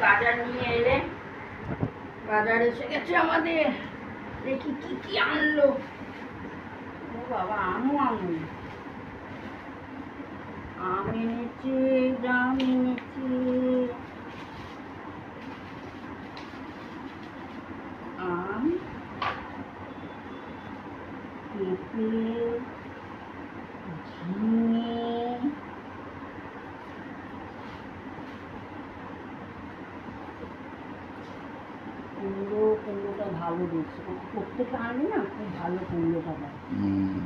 বাজার নিয়ে এলে, বাজার এসে গেছে আমাদের। দেখি কি কি আনলো। ও বাবা, আমও আনলো। আম এনেছে, জাম এনেছে, আম, পেঁপে, ঝিঙে, কুমড়োটা ভালো দেখছে। প্রত্যেকে আনলে না, খুব ভালো কুমড়োটা দেয়।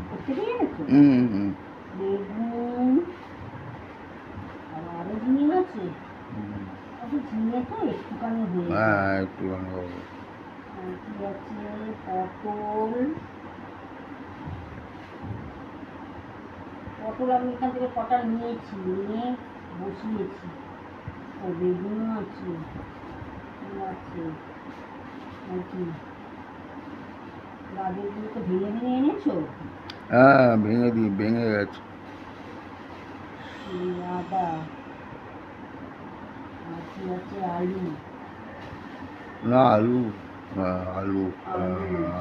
প্রত্যেকেই এনেছো? বেগুন, আরো ঝিঙে আছে। ঝিঙে তো একটুখানি হয়ে একটুখানি হবে। কি আছে? পটল, আমি এখান থেকে কটা নিয়েছি, নিয়ে বসিয়েছি। ও বেগুন আছে, আছে গাজরগুলোকে ভেঙে ভেঙে এনেছো? হ্যাঁ, ভেঙে গেছে। আদা আছে, আলু না, আলু, আলু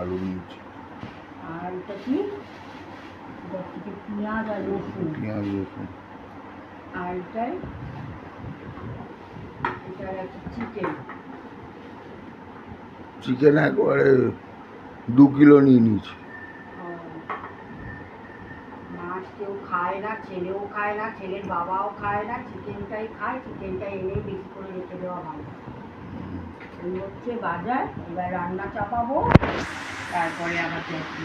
আলু নিয়েছি। আর এটা কি? পেঁয়াজ আর রসুন। আর এটাই আছে চিকেন একবারে 2 কিলো নিয়ে নিয়েছি। মাছ কেউ খায় না, ছেলেও খায় না, ছেলের বাবাও খায় না, চিকেনটাই খায়। চিকেনটা এনেই বেশি করে রেখে দেওয়া ভালো। এই হচ্ছে বাজার। এবার রান্না চাপাবো, তারপরে আবার দেখি।